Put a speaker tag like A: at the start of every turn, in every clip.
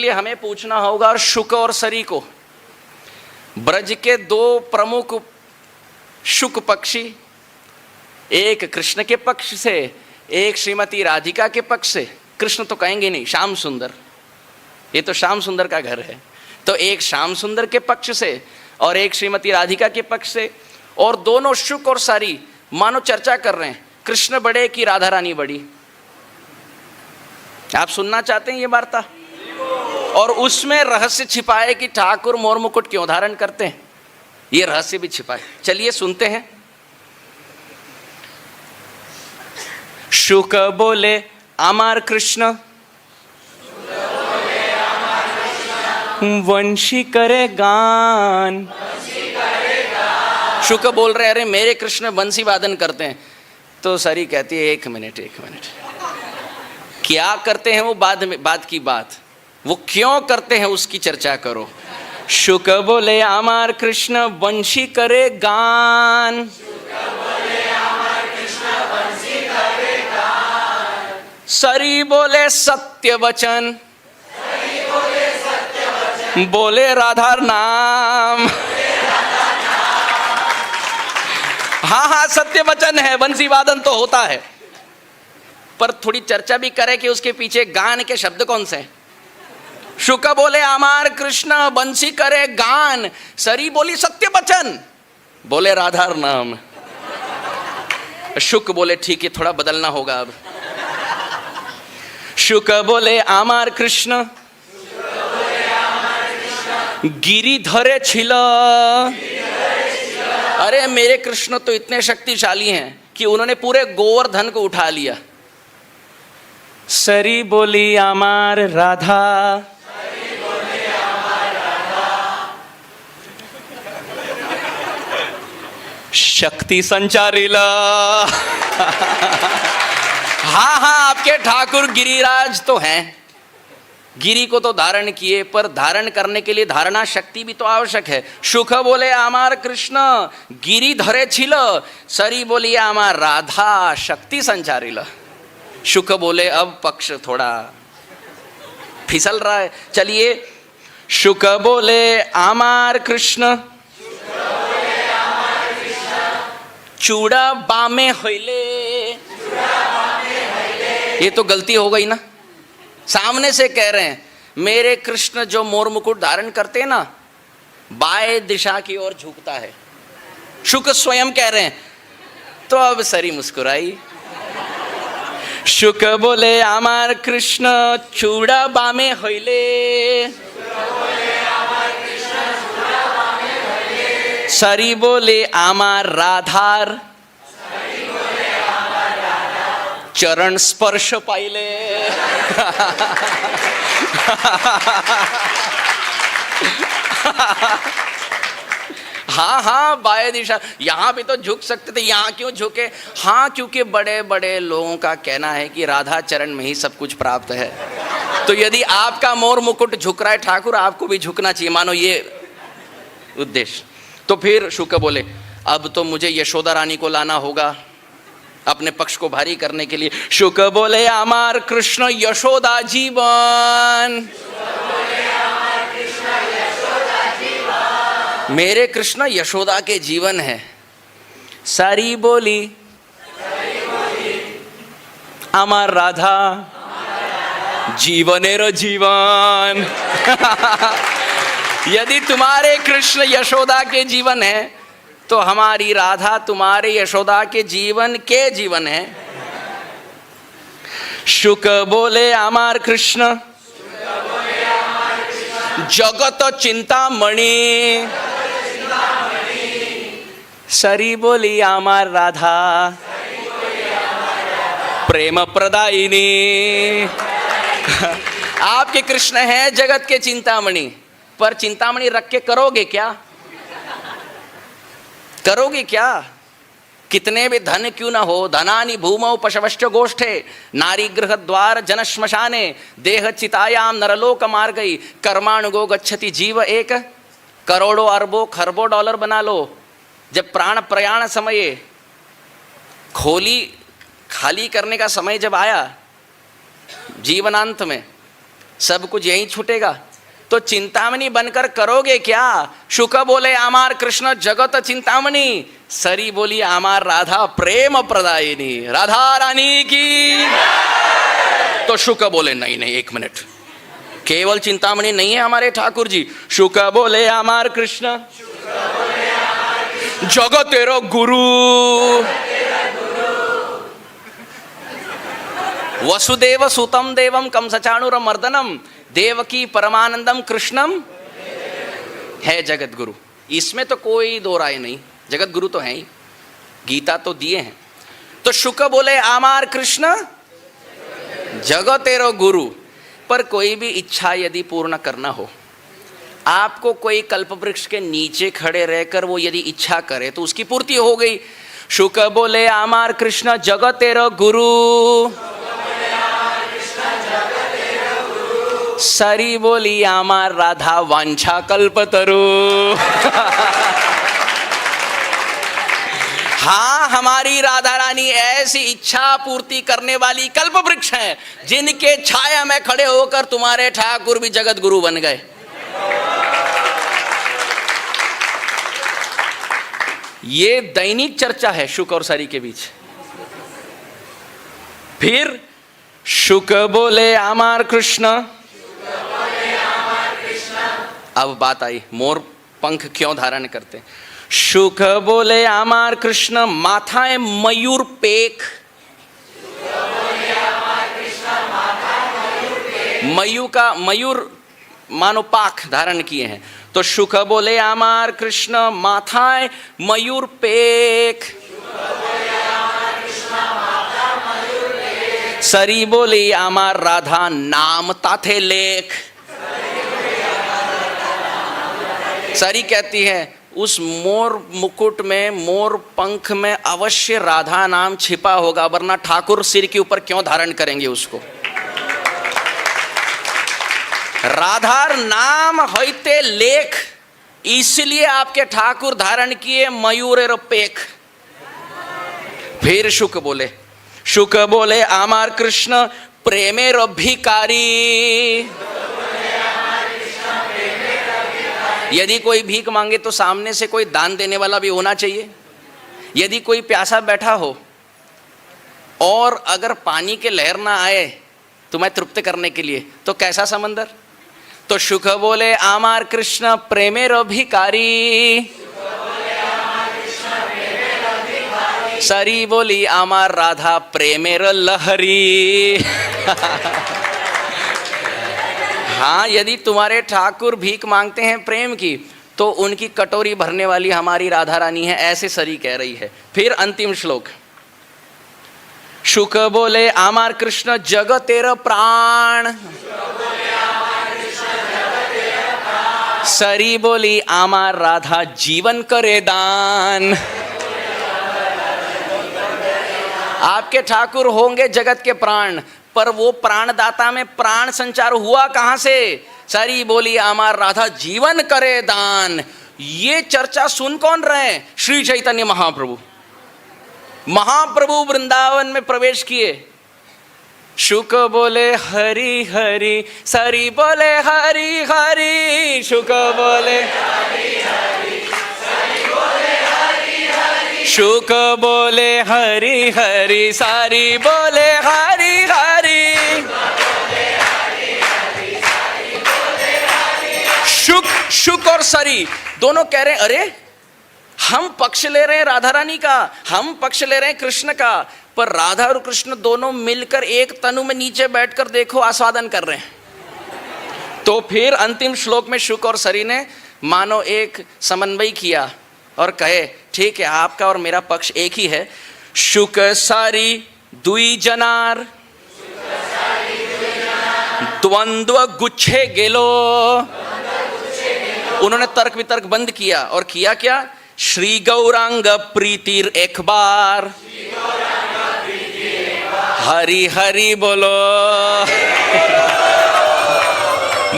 A: लिए हमें पूछना होगा शुक और सरी को। ब्रज के दो प्रमुख शुक पक्षी, एक कृष्ण के पक्ष से, एक श्रीमती राधिका के पक्ष से। कृष्ण तो कहेंगे नहीं, श्याम सुंदर, ये तो श्याम सुंदर का घर है। तो एक श्याम सुंदर के पक्ष से और एक श्रीमती राधिका के पक्ष से, और दोनों शुक और सारी मानो चर्चा कर रहे हैं, कृष्ण बड़े कि राधा रानी बड़ी। आप सुनना चाहते हैं ये वार्ता? और उसमें रहस्य छिपा है कि ठाकुर मोर मुकुट क्यों धारण करते हैं, ये रहस्य भी छिपा है। चलिए सुनते हैं। शुक बोले अमर कृष्ण वंशी करे गान। शुक बोल रहे अरे मेरे कृष्ण बंसी वादन करते हैं। तो सारी कहती है एक मिनट क्या करते हैं वो बाद में, बाद की बात, वो क्यों करते हैं उसकी चर्चा करो। शुक बोले अमर कृष्ण वंशी करे गान। सरी बोले सत्य वचन, बोले राधा नाम। हाँ सत्य वचन है, बंसी वादन तो होता है, पर थोड़ी चर्चा भी करे कि उसके पीछे गान के शब्द कौन से हैं। शुक बोले अमर कृष्ण बंसी करे गान, सरी बोली सत्य वचन, बोले राधा नाम। शुक बोले ठीक है, थोड़ा बदलना होगा अब। शुक बोले अमर कृष्ण गिरी धरे छिल। अरे मेरे कृष्ण तो इतने शक्तिशाली हैं कि उन्होंने पूरे गोवर्धन को उठा लिया। सरी बोली अमर राधा, शक्ति संचारिला। हाँ आपके ठाकुर गिरिराज तो हैं, गिरी को तो धारण किए, पर धारण करने के लिए धारणा शक्ति भी तो आवश्यक है। शुक बोले अमर कृष्ण गिरी धरे छिल, सरी बोली अमर राधा शक्ति संचारिला। शुक बोले अब पक्ष थोड़ा फिसल रहा है, चलिए। शुक बोले अमर कृष्ण चूड़ा बामे होइले। ये तो गलती हो गई ना, सामने से कह रहे हैं मेरे कृष्ण जो मोर मुकुट धारण करते हैं ना, बाएं दिशा की ओर झुकता है। शुक स्वयं कह रहे हैं, तो अब सरी मुस्कुराई। शुक बोले अमर कृष्ण चूड़ा बामे होइले, सरी बोले अमर राधार चरण स्पर्श पाइले। हाँ बाएं दिशा, यहाँ भी तो झुक सकते थे, यहाँ क्यों झुके? हाँ क्योंकि बड़े बड़े लोगों का कहना है कि राधा चरण में ही सब कुछ प्राप्त है। तो यदि आपका मोर मुकुट झुक रहा है ठाकुर, आपको भी झुकना चाहिए, मानो ये उद्देश्य। तो फिर शुक बोले अब तो मुझे यशोदा रानी को लाना होगा अपने पक्ष को भारी करने के लिए। शुक बोले अमर कृष्ण यशोदा जीवन। मेरे कृष्ण यशोदा के जीवन है। सारी बोली अमर राधा जीवनेर जीवन। यदि तुम्हारे कृष्ण यशोदा के जीवन है, तो हमारी राधा तुम्हारे यशोदा के जीवन है। शुक बोले अमर कृष्ण जगत चिंतामणि। सरी बोली अमर राधा प्रेम प्रदायिनी। आपके कृष्ण हैं जगत के चिंतामणि, पर चिंतामणि रख के करोगे क्या? करोगे क्या? कितने भी धन क्यों ना हो, धनानि भूमौ पशवश्च गोष्ठे, नारी गृह द्वार जन श्मशाने, देह चितायाम नरलोक मार्गई, कर्माणुगो गच्छति जीव एक। करोड़ों अरबों खरबों डॉलर बना लो, जब प्राण प्रयाण समय खाली करने का समय जब आया जीवनांत में, सब कुछ यहीं छूटेगा। तो चिंतामणि बनकर करोगे क्या? शुक बोले आमार कृष्ण जगत चिंतामणि, सरी बोली आमार राधा प्रेम प्रदायिनी, राधा रानी की। तो शुक बोले नहीं नहीं, एक मिनट, केवल चिंतामणि नहीं है हमारे ठाकुर जी। शुक बोले आमार कृष्ण जगतेरो गुरु, वसुदेव सुतम देवम कंसचाणूर मर्दनम, देवकी परमानंदम कृष्णम है जगत गुरु। इसमें तो कोई दो राय नहीं, जगत गुरु तो है ही, गीता तो दिए हैं। तो शुक बोले आमार कृष्ण जगतेरो गुरु। पर कोई भी इच्छा यदि पूर्ण करना हो, आपको कोई कल्प वृक्ष के नीचे खड़े रहकर वो यदि इच्छा करे तो उसकी पूर्ति हो गई। शुक बोले आमार कृष्ण जगतेरो गुरु, सरी बोली आमार राधा वांछा कल्पतरु। हाँ, हमारी राधा रानी ऐसी इच्छा पूर्ति करने वाली कल्प वृक्ष हैं, जिनके छाया में खड़े होकर तुम्हारे ठाकुर भी जगत गुरु बन गए। ये दैनिक चर्चा है शुक और सरी के बीच। फिर शुक बोले आमार कृष्ण, अब बात आई मोर पंख क्यों धारण करते। शुक बोले आमार कृष्ण माथाए मयूर पेख, मयूर मानो पाख धारण किए हैं। तो शुक बोले आमार कृष्ण माथाए मयूर पेख, सरी बोली आमार राधा नाम ताथे लेख। सरी कहती है उस मोर मुकुट में, मोर पंख में अवश्य राधा नाम छिपा होगा, वरना ठाकुर सिर के ऊपर क्यों धारण करेंगे उसको। राधार नाम होते लेख, इसलिए आपके ठाकुर धारण किए मयूर पेख। फिर शुक बोले आमार कृष्ण प्रेमेर भिकारी। यदि कोई भीख मांगे तो सामने से कोई दान देने वाला भी होना चाहिए। यदि कोई प्यासा बैठा हो और अगर पानी के लहर ना आए तुम्हें तृप्त करने के लिए, तो कैसा समंदर। तो शुक बोले आमार कृष्ण प्रेमेर भिकारी, सरी बोली आमार राधा प्रेमेर लहरी। हाँ, यदि तुम्हारे ठाकुर भीख मांगते हैं प्रेम की, तो उनकी कटोरी भरने वाली हमारी राधा रानी है, ऐसे सरी कह रही है। फिर अंतिम श्लोक, शुक बोले आमार कृष्ण जग तेरा प्राण, सरी बोली आमार राधा जीवन करे दान। आपके ठाकुर होंगे जगत के प्राण, पर वो प्राणदाता में प्राण संचार हुआ कहां से। सरी बोली आमार राधा जीवन करे दान। ये चर्चा सुन कौन रहे? श्री चैतन्य महाप्रभु। महाप्रभु वृंदावन में प्रवेश किए। शुक बोले हरि हरि, सरी बोले हरि हरि। शुक बोले शुक बोले हरि हरि, सारी बोले हरि हरि। शुक और सरी दोनों कह रहे हैं अरे हम पक्ष ले रहे हैं राधा रानी का, हम पक्ष ले रहे हैं कृष्ण का, पर राधा और कृष्ण दोनों मिलकर एक तनु में नीचे बैठकर देखो आस्वादन कर रहे हैं। तो फिर अंतिम श्लोक में शुक और सरी ने मानो एक समन्वय किया और कहे ठीक है, आपका और मेरा पक्ष एक ही है। शुक सारी दुई जनार, द्वंद्व गुच्छे गेलो। उन्होंने तर्क वितर्क बंद किया और किया क्या? श्री गौरांग प्रीतिर एक बार, हरि हरि बोलो।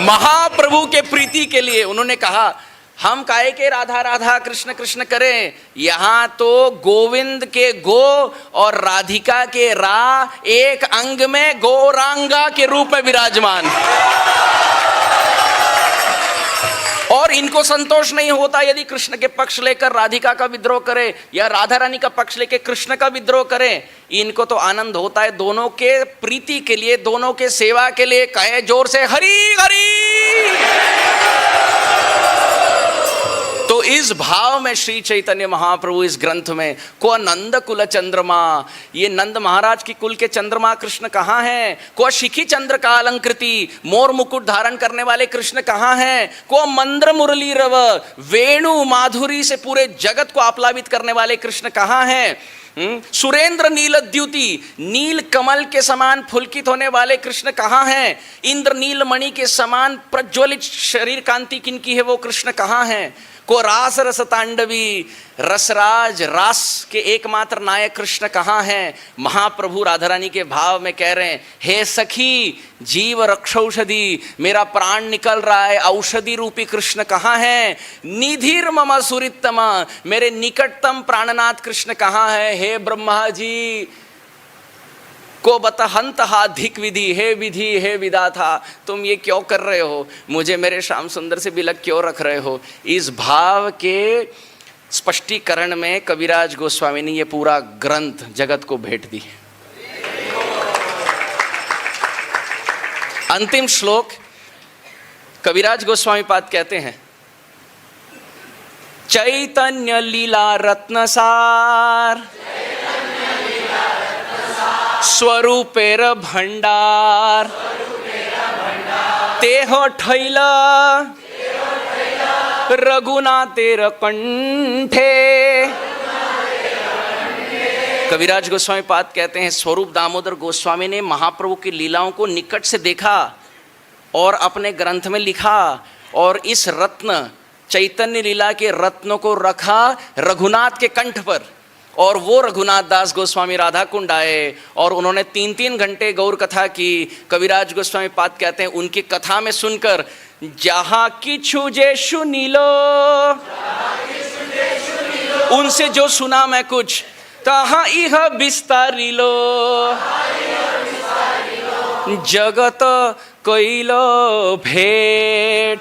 A: महाप्रभु के प्रीति के लिए उन्होंने कहा हम काहे के राधा राधा कृष्ण कृष्ण करें? यहाँ तो गोविंद के गो और राधिका के रा एक अंग में गौरांगा के रूप में विराजमान। और इनको संतोष नहीं होता यदि कृष्ण के पक्ष लेकर राधिका का विद्रोह करे या राधा रानी का पक्ष लेकर कृष्ण का विद्रोह करे। इनको तो आनंद होता है दोनों के प्रीति के लिए, दोनों के सेवा के लिए। कहे जोर से हरि हरि। तो इस भाव में श्री चैतन्य महाप्रभु इस ग्रंथ में को नंद कुल चंद्रमा, ये नंद महाराज की कुल के चंद्रमा कृष्ण कहाँ हैं? को शिखी चंद्र का अलंकृति, मोर मुकुट धारण करने वाले कृष्ण कहाँ हैं? को मंद्र मुरली रव, वेणु माधुरी से पूरे जगत को आप्लावित करने वाले कृष्ण कहाँ हैं? सुरेंद्र नील द्युति, नील कमल के समान फुलकित होने वाले कृष्ण कहाँ हैं? इंद्र नील मणि के समान प्रज्वलित शरीर कांति किनकी है, वो कृष्ण कहाँ हैं? को रास रस तांडवी, रसराज रास के एकमात्र नायक कृष्ण कहाँ हैं? महाप्रभु राधा रानी के भाव में कह रहे हैं, हे सखी जीव रक्षौषधि, मेरा प्राण निकल रहा है, औषधि रूपी कृष्ण कहाँ हैं? निधिर मम सुरितम, मेरे निकटतम प्राणनाथ कृष्ण कहाँ है? हे ब्रह्मा जी को बतहंत धिक विधि, हे विधि हे विधाता, तुम ये क्यों कर रहे हो? मुझे मेरे श्याम सुंदर से बिलक क्यों रख रहे हो? इस भाव के स्पष्टीकरण में कविराज गोस्वामी ने ये पूरा ग्रंथ जगत को भेंट दी। अंतिम श्लोक कविराज गोस्वामी पाद कहते हैं, चैतन्य लीला रत्नसार स्वरूपेर भंडार तेह ठैला रघुनाथेर कंठे। कविराज गोस्वामी पाद कहते हैं, स्वरूप दामोदर गोस्वामी ने महाप्रभु की लीलाओं को निकट से देखा और अपने ग्रंथ में लिखा, और इस रत्न चैतन्य लीला के रत्नों को रखा रघुनाथ के कंठ पर। और वो रघुनाथ दास गोस्वामी राधा कुंड आए और उन्होंने 3-3 घंटे गौर कथा की। कविराज गोस्वामी पाद कहते हैं, उनकी कथा में सुनकर जहाँ किछु जे सुनिलो, उनसे जो सुना मैं कुछ, तहाँ इह विस्तारिलो, जगत कइलो भेंट।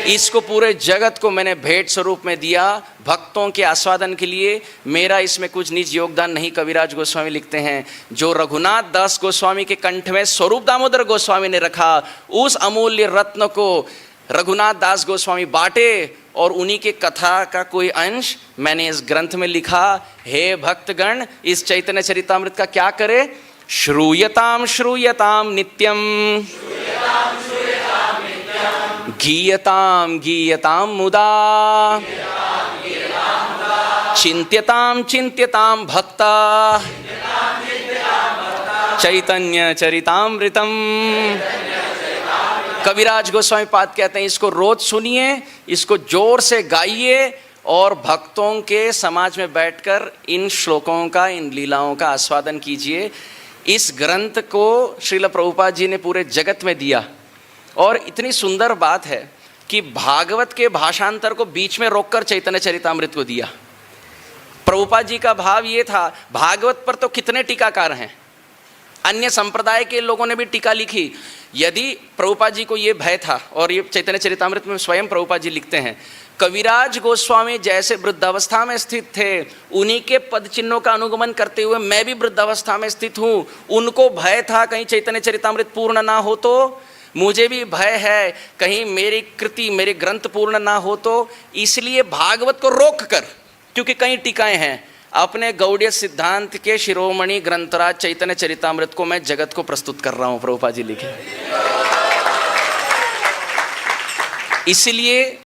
A: इसको पूरे जगत को मैंने भेंट स्वरूप में दिया भक्तों के आस्वादन के लिए। मेरा इसमें कुछ निज योगदान नहीं। कविराज गोस्वामी लिखते हैं, जो रघुनाथ दास गोस्वामी के कंठ में स्वरूप दामोदर गोस्वामी ने रखा, उस अमूल्य रत्न को रघुनाथ दास गोस्वामी बांटे और उन्हीं के कथा का कोई अंश मैंने इस ग्रंथ में लिखा। हे भक्तगण, इस चैतन्य चरितामृत का क्या करे? श्रूयताम श्रूयताम नित्यम, गीयताम गीयताम मुदा, चिंत्यताम चिंत्यताम भक्ता, चैतन्य चरितामृतम। कविराज गोस्वामी पाद कहते हैं, इसको रोज सुनिए, इसको जोर से गाइए और भक्तों के समाज में बैठकर इन श्लोकों का, इन लीलाओं का आस्वादन कीजिए। इस ग्रंथ को श्रील प्रभुपाद जी ने पूरे जगत में दिया। और इतनी सुंदर बात है कि भागवत के भाषांतर को बीच में रोककर चैतन्य चरितामृत को दिया। प्रभुपाद जी का भाव ये था, भागवत पर तो कितने टीकाकार हैं, अन्य संप्रदाय के लोगों ने भी टीका लिखी। यदि प्रभुपाद जी को ये भय था, और ये चैतन्य चरितामृत में स्वयं प्रभुपाद जी लिखते हैं, कविराज गोस्वामी जैसे वृद्धावस्था में स्थित थे, उन्हीं के पद चिन्हों का अनुगमन करते हुए मैं भी वृद्धावस्था में स्थित हूँ। उनको भय था कहीं चैतन्य चरितामृत पूर्ण ना हो तो, मुझे भी भय है कहीं मेरी कृति, मेरे ग्रंथ पूर्ण ना हो तो। इसलिए भागवत को रोक कर, क्योंकि कई टीकाएं हैं, अपने गौड़ीय सिद्धांत के शिरोमणि ग्रंथराज चैतन्य चरितामृत को मैं जगत को प्रस्तुत कर रहा हूँ। प्रभुपाद जी लिखे इसलिए